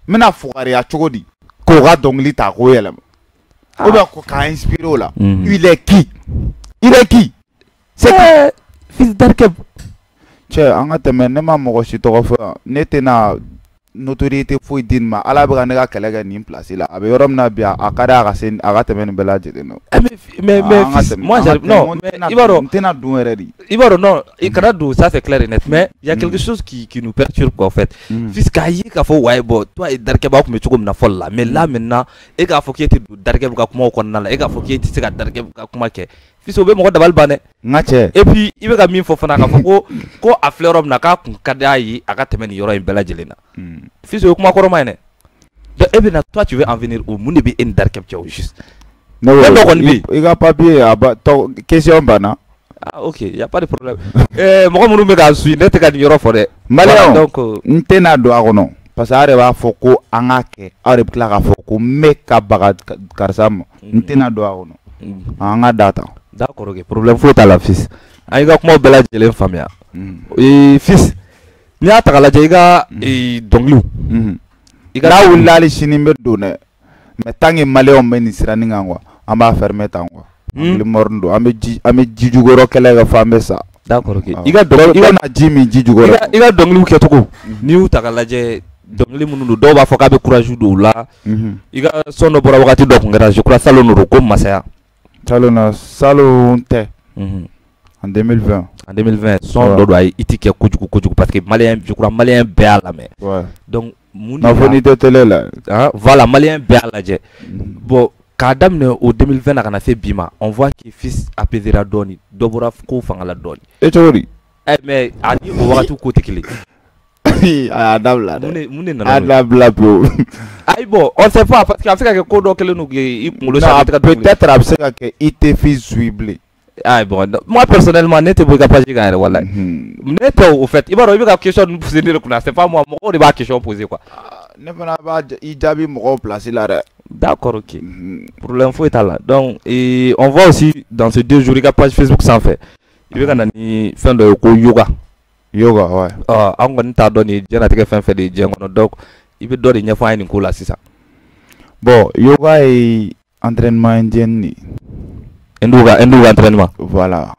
mina fugariya cogo di ko ka dɔnkili ta ko yɛlɛma ou bien ko k'a inspiré o la il est qui c'est qui fils d'Arkeb cɛ an ka tɛmɛ ne ma mɔgɔ si tɔgɔ fɔ yan ne tɛna notoriété foyi din ma ala bɛ ka ne ka kɛlɛ kɛ nin place la a bɛ yɔrɔ min na bi a ka di a ka se a ka tɛmɛ nin bɛɛ lajɛlen na. Mais moi non mais Ibaro tena dun yɛrɛ de. Ibaro non i kana don ça c'est clair et net mais il y a quelque chose qui nous perturbe quoi en fait. Fils k'a ye k'a fɔ ouais bon toi et Darkeba kun bɛ cogo min na fɔlɔ la mais là maintenant e k'a fɔ k'e tɛ don Darkeba ka kumaw kɔnɔna la e k'a fɔ k'e tɛ se ka Darkeba ka kuma kɛ fils o bɛ mɔgɔ dabali ban dɛ. N ka cɛ. Et puis i bɛ ka min fɔ fana k'a fɔ ko a filɛ yɔrɔ min na k'a kun ka d'a ye a ka tɛmɛ nin yɔrɔ in bɛɛ lajɛlen na. Fils o ye kuma kɔrɔma ye dɛ. Donc e bɛ na toi tu veux en venir au mun de bɛ e ni Darkeba cɛ o juste. Ne i ka papier a ba question banna. Ah ok, il y a pas de problème. Mɔgɔ minnu bɛ k'a suit ne tɛ ka nin yɔrɔ fɔ dɛ. Maliyɛnw donc n tɛna don a kɔnɔ parce que a yɛrɛ b'a fɔ ko an k'a kɛ aw de bɛ tila k'a fɔ ko n bɛ ka baga karisa ma n tɛna don a kɔnɔ an ka da tan. D'accord ok, problème foyi t'a la fils. An y'i ka kumaw bɛɛ lajɛlen faamuya. Fils n'i y'a ta k'a lajɛ i ka dɔnkiliw. N'a wulila hali sini n bɛ don dɛ mais tant que maliyɛnw bɛ nin siranin kan quoi an b'a fermer tan quoi. Limɔrɔni don an bɛ ji jukɔrɔ kɛlɛ kɛ fo an bɛ sa. D'accord ok. I ka ji min ji jukɔrɔ. I ka dɔnkiliw kɛcogo n'i y'u ta k'a lajɛ dɔnkili minnu don dɔw b'a fɔ k'a bɛ courage don u la. I ka son dɔ bɔra wagati dɔ kun kɛra je crois salon don ko masaya. Salon tɛ. En 2020. En 2020 son dɔ don a ye i ti kɛ kojugu parce que maliyɛn je crois maliyɛn bɛɛ y'a lamɛn. Donc mun de fɔ n'i tɛ télé la. Voilà maliyɛn bɛɛ y'a lajɛ. Bon k'a daminɛ o 2020 na ka na se bi ma on voit que fils apaisera dɔɔni dɔ bɔra ko fanga la dɔɔni. E cogo di. Mais a ni o wagati ko tɛ kelen. A y'a dabila dɛ. Mun de nana. A dabila pewu. Ayi bon on sait pas parce que a bɛ se ka kɛ ko dɔ kɛlen don i kunkolo sa. Peut-être a bɛ se ka kɛ i tɛ fils suit bilen. Ah bon moi personnellement ne tɛ bɔ i ka page kan yɛrɛ walayi. Ne tɛ au fait i b'a dɔn i bɛ ka question ninnu poser ne de kunna c'est pas moi mɔgɔw de b'a question poser quoi. Ne fana b'a i jaabi mɔgɔw place la dɛ. D'accord ok. Problème foyi t'a la donc on voit aussi dans ces 2 jours i ka page Facebook sanfɛ i bɛ ka na ni fɛn dɔ ye ko yoga. Yoga ouais. An kɔni t'a dɔn nin diɲɛlatigɛ fɛn fɛn de ye diɲɛ kɔnɔ donc i bɛ dɔ de ɲɛfɔ an ye nin ko la sisan. Bon yoga ye entraînement indien de. Hindu ka entraînement. Voilà.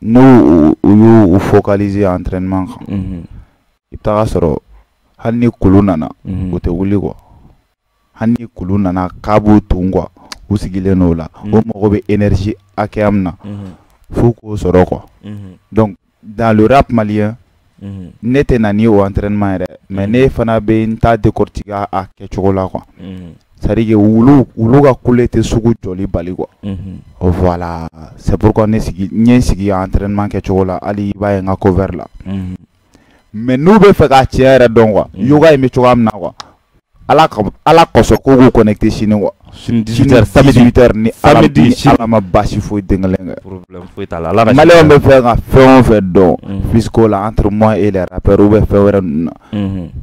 N'u y'u focaliser entraînement kan. I bɛ taga sɔrɔ hali ni kulu nana o tɛ wuli quoi. Hali ni kulu nana k'a b'u tun quoi u sigilen n'o la o mago bɛ énergie hakɛya min na f'u k'o sɔrɔ quoi. Donc dans le rap malien ne tɛ na ni o entraînement yɛrɛ mais ne fana bɛ n ta décortiquer a kɛcogo la quoi. C'est-à-dire que wulu ka kule tɛ sugu jɔli bali quoi. Voilà c'est pourquoi n ye sigi entraînement kɛcogo la hali i b'a ye n ka cover la. Mais n'u bɛ fɛ k'a tiɲɛ yɛrɛ dɔn quoi yoga in bɛ cogoya min na quoi ala kosɔn k'u k'u connecter sini quoi. Sini 18h samedi 18h ni ala ma basi foyi den kelen kɛ. Problème foyi t'a la. Maliyɛnw bɛ fɛ ka fɛn o fɛn dɔn puisque la entre moi et les rappeurs ou bɛ fɛn wɛrɛ ninnu na.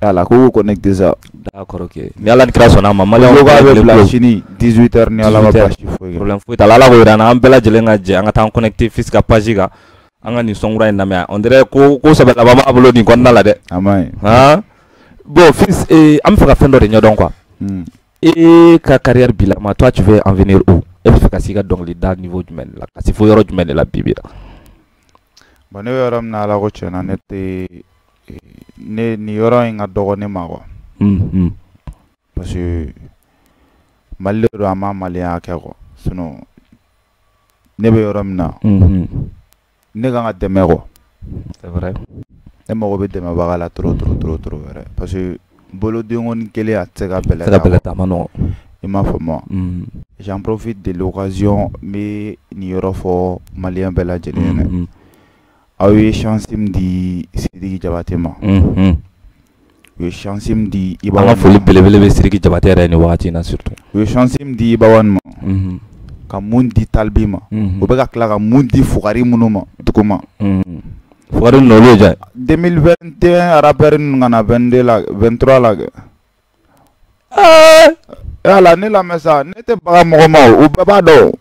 Yala k'u k'u connecter sa. D'accord ok. Ni ala ni kira sɔnna a ma maliyɛnw yoga bɛ bila sini 18h ni ala ma basi foyi kɛ. Problème foyi t'a la ala k'o yira an na an bɛɛ lajɛlen ka jɛ an ka taa an connecter fils ka page kan an ka nin sɔnkura in lamɛn on dirait ko sɛbɛ laban b'a bolo nin kɔnɔna la dɛ. A ma ɲi. Bon fils an bɛ fɛ ka fɛn dɔ de ɲɛdɔn quoi. E ka carrière bi la ma toi tu veux en venir où? E bɛ fɛ ka s'i ka dɔnkili da niveau jumɛn de la ka se fo yɔrɔ jumɛn de la bi bi la? Bon ne bɛ yɔrɔ min na ala ko tiɲɛna ne tɛ nin yɔrɔ in ka dɔgɔ ne ma quoi. Parce que Mali de don a ma maliyɛnya kɛ quoi sinon ne bɛ yɔrɔ min na ne kan ka dɛmɛ quoi. C'est vrai. Ne mago bɛ dɛmɛbaga la trop yɛrɛ parce que bolodenkɔni kelen a tɛ se ka bɛlɛ ta ma nɔgɔn. I m'a faamu. J'en profite de l'occasion n bɛ nin yɔrɔ fɔ maliyɛn bɛɛ lajɛlen ɲɛna. Aw ye chance min di Sidiki Jabate ma. U ye chance min di Ibawan ma. An ka foli belebele bɛ Sidiki Jabate yɛrɛ nin wagati in na surtout. U ye chance min di Ibawan ma. Ka mun di Talibi ma. U bɛ ka tila ka mun di Fugari minnu ma duguma. Fugari ninnu olu ye jɔn ye? 2021 rappeur ninnu ka na 22 la 23 la kɛ. Yala ne lamɛn sa ne tɛ baga mɔgɔ ma o bɛɛ b'a dɔn.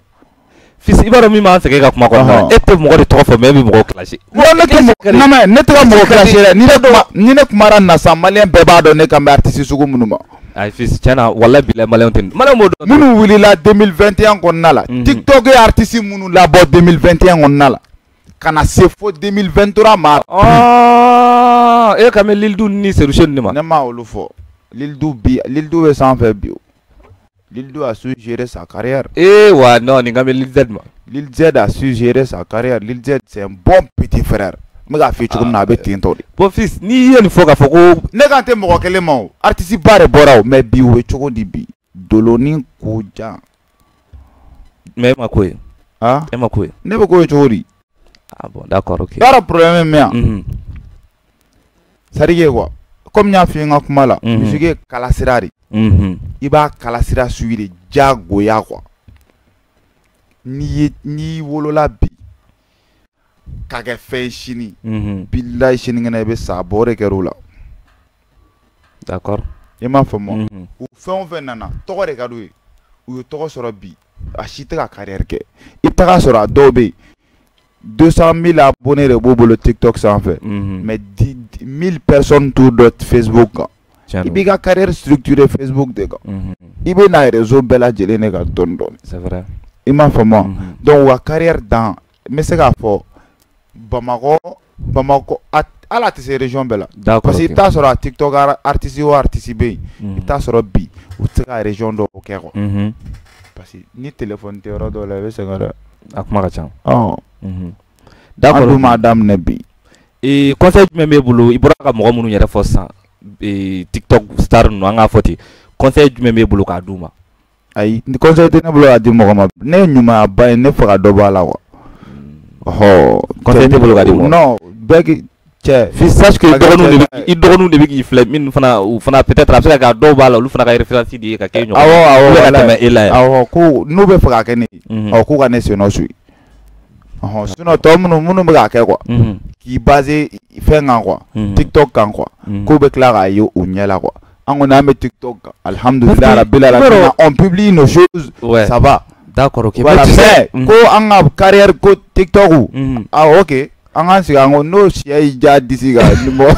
Fils i b'a dɔn min b'an sɛgɛn ka kuma kɔnɔ e tɛ mɔgɔ de tɔgɔ fɔ mais e bɛ mɔgɔw classé. Ne tɛ ka mɔgɔ classé dɛ ni ne kumara na sa maliyɛn bɛɛ b'a dɔn ne kan bɛ artiste sugu minnu ma. Ayi fils tiɲɛna walayi bilayi maliyɛnw tɛ maliyɛnw b'o dɔn. Minnu wulila 2021 kɔnɔna la TikTok ye artiste minnu labɔ 2021 kɔnɔna la kana se fo 2023 ma. E ka mɛ Lil Du ni Seruchenu ni ma. Ne ma olu fɔ. Lil Du bɛ sanfɛ bi. Lil Du a su gérer sa carrière. Wa non ni ka mɛ Lil Z ma. Lil Z a su gérer sa carrière. Lil Z c'est un bon petit frère. Me ka fi cogo min na a bɛ ten tɔ de. Bon fils ni ye nin fɔ k'a fɔ ko. Ne kan tɛ mɔgɔ kelen ma o. Artiste ba de bɔra o mais bi o bɛ cogo di bi. Dolonin ko jan. Mais e ma ko ye. E ma ko ye. Ne bɛ ko ye cogo di. Ah bon d'accord ok. Y'a problème min yan. C'est-à-dire quoi. Comme n y'a f'i ye n ka kuma la. Musique ye kala sira de. I b'a kala sira suivi de diyagoya quoi. N'i wolola bi. Ka kɛ fɛn sini. Bilahi sinikɛnɛ i bɛ sa a bɔ de kɛra o la. D'accord. I m'a faamu. U fɛn o fɛn nana tɔgɔ de ka d'u ye. U ye tɔgɔ sɔrɔ bi. A si tɛ ka carrière kɛ. I taga sɔrɔ a dɔw bɛ yen. 200 000 abonnés de b'u bolo TikTok sanfɛ. Mais 1000 personnes t'u dɔn Facebook kan. I b'i ka carrière structurée Facebook de kan. I bɛ na réseau bɛɛ lajɛlen de kan dɔɔni dɔɔni. C'est vrai. I m'a faamu. Donc wa carrière dan n bɛ se k'a fɔ Bamakɔ ala tɛ se région bɛɛ la. Parce que i bɛ taa sɔrɔ a TikTok artiste o artiste bɛ yen. I bɛ taa sɔrɔ bi u tɛ se ka région dɔw kɛ quoi. Parce que ni téléphone tɛ yɔrɔ dɔw la i bɛ sɛgɛn dɛ. A kuma ka ca. D'accord. An dun m'a daminɛ bi. Conseil jumɛn b'e bolo i bɔra ka mɔgɔ minnu yɛrɛ fɔ sisan TikTok star ninnu an k'a fɔ ten conseil jumɛn b'e bolo k'a d'u ma. Ayi ni conseil tɛ ne bolo k'a di mɔgɔ ma ne ye ɲumanba ye ne fɛ ka dɔ bɔ a la quoi. Conseil tɛ bolo k'a di mɔgɔ. Non bɛɛ k'i cɛ. Fils sache que i dɔgɔninw de bɛ k'i filɛ minnu fana peut-être a bɛ se ka kɛ a dɔw b'a la olu fana ka référence de ye ka kɛ ɲɔgɔn. Awɔ ka tɛmɛ e la yan. Awɔ ko n'u bɛ fɛ ka kɛ ne ye k'u ka ne sennɔ suit. Sinon tɔ minnu bɛ k'a kɛ quoi. K'i baser fɛn kan quoi. TikTok kan quoi. K'u bɛ tila k'a ye u ɲɛ la quoi. An kɔni an bɛ TikTok kan alhamdulilayi rabbil alamin on publie nos choses ça va. D'accord ok. Voilà mais ko an ka carrière ko TikTok ok. An k'an sigi an ko n'o siya y'i diya disi kan ni mɔgɔ.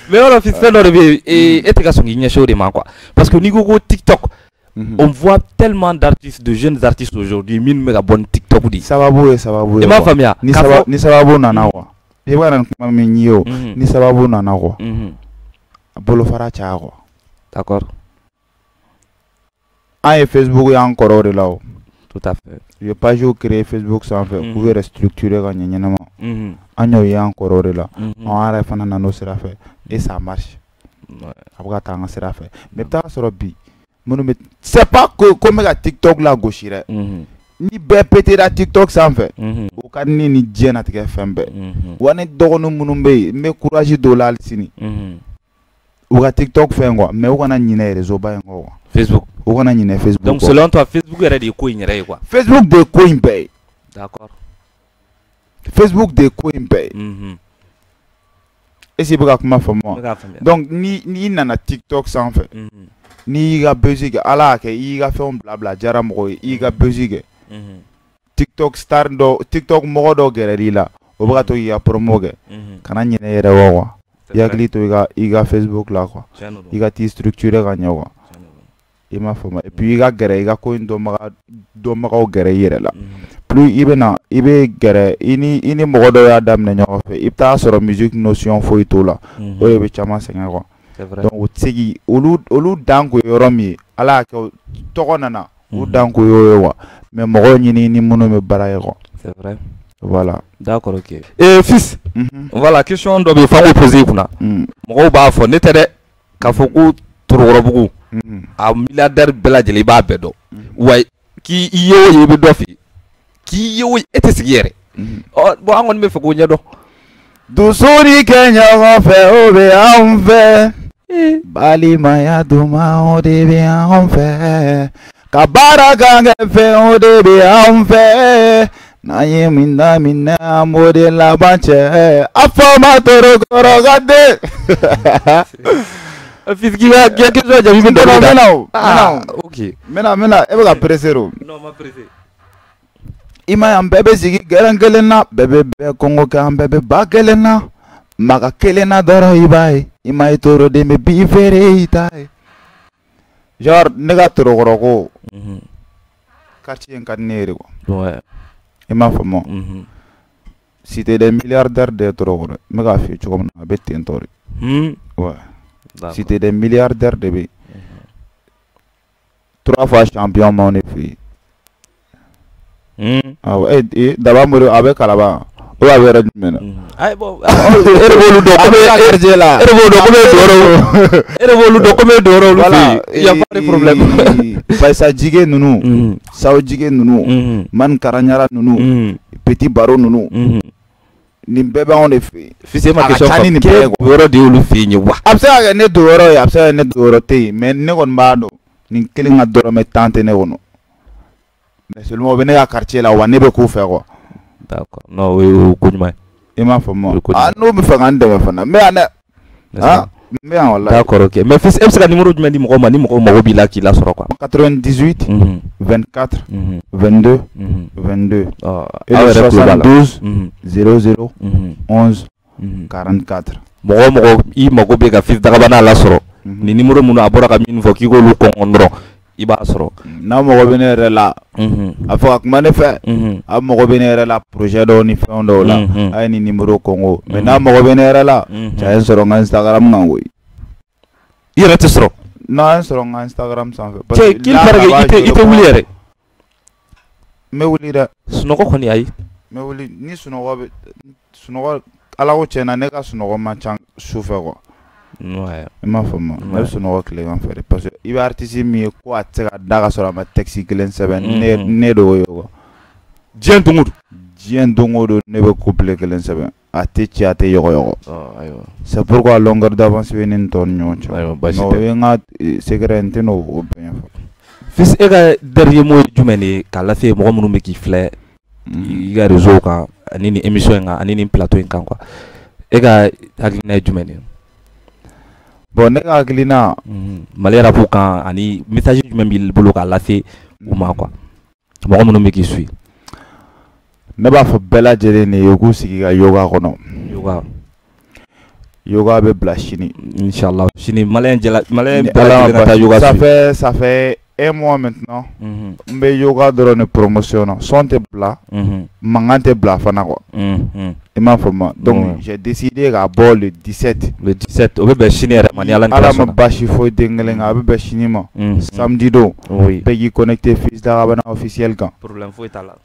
Mais yɔrɔ fils fɛn dɔ de bɛ yen e tɛ ka sɔn k'i ɲɛsin o de ma quoi parce que n'i ko ko TikTok. On voit tellement d'artistes, de jeunes artistes aujourd'hui, minnu bɛ ka bɔ ni TikTok de. Sababu ye sababu ye. I m'a faamuya. Ni sababu nana quoi. I bɛ ka nin kuma min ye o. Ni sababu nana quoi. A bolofara caya quoi. D'accord. An ye Facebook y'an kɔrɔw de la o. Tout à fait. U ye page créé Facebook sanfɛ k'u yɛrɛ structurer ka ɲɛ ɲɛnama. An y'o y'an kɔrɔw de la. An yɛrɛ fana nan'o sira fɛ et ça marche. A bɛ ka taa an ka sira fɛ. Mais i bɛ taa sɔrɔ bi. C'est pas que comme ka TikTok la gosi dɛ. Ni bɛɛ pétera TikTok sanfɛ. O ka di ne ni diɲɛlatigɛ fɛn bɛɛ. Wa ne dɔgɔnin minnu bɛ yen n bɛ courage dɔw la hali sini. U ka TikTok fɛn quoi mais u kana ɲinɛ réseau ba in kɔ quoi. Facebook. U kana ɲinɛ Facebook. Donc selon toi Facebook yɛrɛ de ye ko in yɛrɛ ye quoi. Facebook de ye ko in bɛɛ ye. D'accord. Facebook de ye ko in bɛɛ ye. Est-ce que i bɛ ka kuma faamu wa? Donc ni nana TikTok sanfɛ. N'i y'i ka buzz kɛ ala y'a kɛ i y'i ka fɛnw bila diyara mɔgɔw ye i y'i ka buzz kɛ TikTok star dɔ TikTok mɔgɔ dɔ gɛrɛl'i la o bɛ ka to k'i ka promo kɛ kana ɲinɛ i yɛrɛ kɔ quoi i hakili to i ka Facebook la quoi i ka t'i structurer ka ɲɛ quoi i m'a faamu et puis i ka gɛrɛ i ka ko in dɔnbagaw gɛrɛ i yɛrɛ la plus i bɛ gɛrɛ i ni mɔgɔ dɔw y'a daminɛ ɲɔgɔn fɛ i bɛ taa sɔrɔ musique notion foyi t'o la o de bɛ caman sɛgɛn quoi. Donc o tɛ se k'i olu dan ko ye yɔrɔ min ye ala y'a kɛ tɔgɔ nana u dan ko y'o ye quoi mais mɔgɔw ɲini ni minnu bɛ baara ye quoi. C'est vrai. Voilà. D'accord ok. Fils. Voilà question dɔ bɛ yen f'an k'o poser i kunna. Mɔgɔw b'a fɔ ne tɛ dɛ k'a fɔ ko Torokɔrɔbugu a milliardaire bɛɛ lajɛlen i b'a bɛɛ dɔn wa k'i ye o ye i bɛ dɔ fɛ yen k'i ye o ye e tɛ sigi yɛrɛ. Bon an kɔni bɛ fɛ k'o ɲɛdɔn. Dusuri kɛ ɲɔgɔn fɛ o bɛ anw fɛ. Balimaya duman o de bɛ anw fɛ ka baara kan kɛ fɛn o de bɛ anw fɛ n'an ye min daminɛ an b'o de laban cɛ a fɔ ma Torokɔrɔ ka den. Fils k'i ka question jaabi bɛ dɔn mɛna ok mɛna e bɛ ka presser o. Non ma presser. I ma ye an bɛɛ bɛ sigi gɛrɛn kelen na bɛɛ bɛ bɛɛ kɔngɔ kɛ an bɛɛ bɛ ba kelen na maga kelen na dɔrɔn i b'a ye i ma ye Toroden bɛ bi feere i ta ye. Genre ne ka Torokɔrɔ ko quartier in ka di ne ye de quoi. Ouais. I m'a faamu. Cité des milliardaires de trop. Mais gars, tu comme un bête tentori. Ouais. Cité des milliardaires de B. 3 fois champion, mon effet. Ah ouais, et d'abord, avec Alaba. O va ver mena ay bo erebolu do comme doro lu fi ya pas de problème Faisa jige nunu saw jige nunu man karanyara nunu petit baro nunu ni bebe on le fi c'est ma question ke doro de lu fi ni wa absa ne doro ya absa ne doro te mais ne gon bado ni kelinga doro me tante ne wono mais seulement bene ya quartier la wa ne be ko faire quoi. D'accord. Non, oui, Kounima. Il m'a fait moi. Ah, nous, me faisons un débat. Mais, ah, mais, d'accord, ok. Mais, fils, est-ce que le numéro du Mani Mokoma, ni Mokoma, qui l'a sur quoi 98, 24, 22, 22. Et 72, 00, 11, 44. Mokoma, il m'a coupé qu'à fils d'Arabana la soro. Ni numéro mon abora kamin faut qu'il go lu kongondro. Iba soro. Na mo revenir là. Afak manefa. A mo revenir là projet do ni fondo là. Ay ni numéro Congo. Mais na mo revenir là. Cha soro Instagram ngangoi. Il reste soro. Non soro Instagram sans fait. Parce que qu'il parle il peut oublier. Mais oublier. Sunoko khoni ay. Mais oublier ni sunoko ala ko chena ne ka sunoko manchang souffre quoi. Ouais. Ma femme, même si nous reclérons faire parce que il va artiser mieux quoi à daga sur ma taxi clen 7 ne do yo. Dien dongodo ne be couple clen 7 a te chiate yo yo. C'est pourquoi longueur d'avance venin ton nyoncho. No yenga secret no bien. Fils ega dernier mot jumeni kala fe mo munu me ki flé il ga réseau ka anini émission nga anini plateau kan quoi. Ega agina jumeni. Bon ne ka glina malera pour quand ani message du même il bolo ka lafi ou ma quoi mo mo me ki suis ne ba fa bela jere ne yogu sigi ga yoga kono yoga be blashini inchallah chini malin yoga ça fait un mois maintenant mbe yoga drone promotion son te bla mangante bla fana quoi ma femme donc j'ai décidé à bord le 17 au bébé chini mani ala ma bashi fo dengelenga bébé chini ma samedi do pays connecté fils d'arabana officiel quand problème fo etala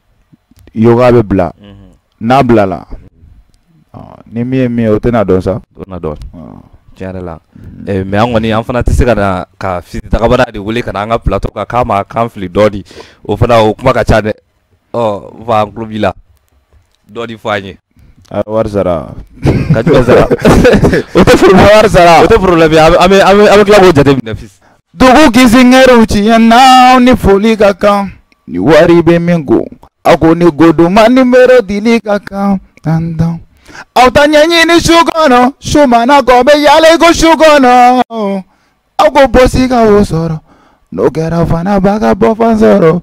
yoga be bla na bla la ni mi otena don ça on adore tiens là mais on est en fana tise kana ka fils d'arabana de wole kana nga plateau ka kama conflit dodi o fana o kuma ka chane oh va globila dodi fanye Warzara. Warzara. Autre problème avec la route de Nefis. Dogo kizingero uchiyana ni foli kaka ni wari be mingo ako ni godo mani mero dili kaka tanda autanyanyi ni shugono shumana gobe yale go shugono ako bosi ka wosoro no gera fana baga bofanzoro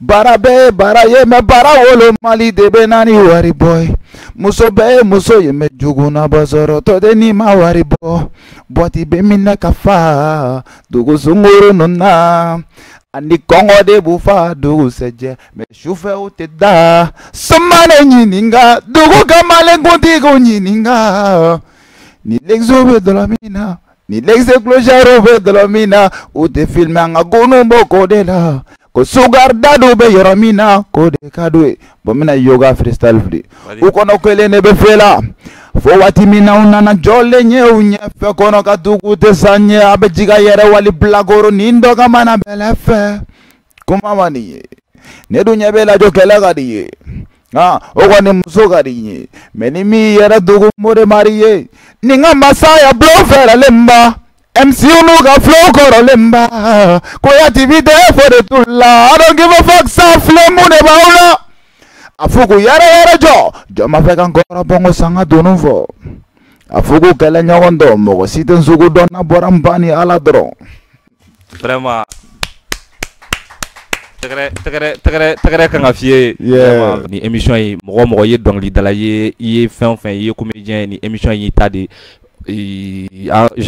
bara be bara ye me bara wolo mali de benani wari boy muso be muso ye me juguna bazoro to de ni ma wari bo boti be minna kafa dugu sunguru nonna andi kongo de bufa dugu seje me shufe uteda samane nyininga dugu kamale ngontigo nyininga ni l'exobe de la mina ni l'execlojaro de la mina ou te filme anga gono boko de la ko sugar dadu be yoramina ko de kadwe bomina yoga freestyle free ukono kwele ne be fela fo wati mina unana jole nye unye fe kono kadugu te sanye abejiga yere wali blagoro nindo kama na belefe kuma mani ne dunya bela jokela gadiye okoni muso gadiye meni mi yere dugu more mariye ninga masaya blow fera lemba MC Unuga flow koro lemba creativity for the tulla I don't give a fuck sa flow mune baula afuku yare jo ma feka ngora bongo sanga donu fo afuku kele nyogondo mogo siten sugu donna borambani ala dro vraiment tegere kanga fie ni émission yi mo ye donc li dala ye fin ye comédien ni émission yi tadi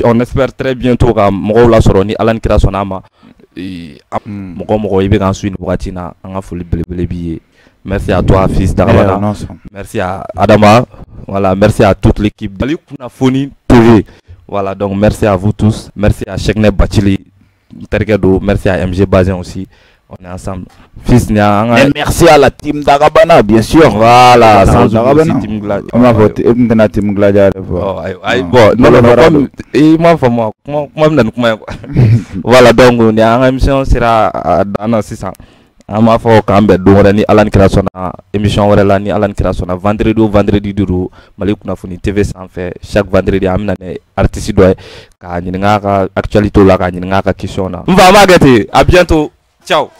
on espère très bientôt ka mogo la soro ni Alan Kira sonama mogo ibe kan suini wakati na anga foli belebele biye Merci à toi, fils Darabana. Merci à Adama. Voilà, merci à toute l'équipe de Kunafoni TV. Voilà, donc merci à vous tous. Merci à Chekne Bachili, Tergado. Merci à MG Bazin aussi. On est ensemble. Fils Nia. Et merci à la team Darabana, bien sûr. Voilà, sans Darabana. Team Glad. On a voté. Team Gladiator. Bon, non, et moi, voilà, donc, on est en émission sera dans 600. Ama fo kambe do ni Alan Kirasona émission wala ni Alan Kirasona vendredi duru Mali Kunafoni TV sans fait chaque vendredi amna ne artiste do ka ni nga ka actualité la ka ni nga ka question na. On va magati, à bientôt. Ciao.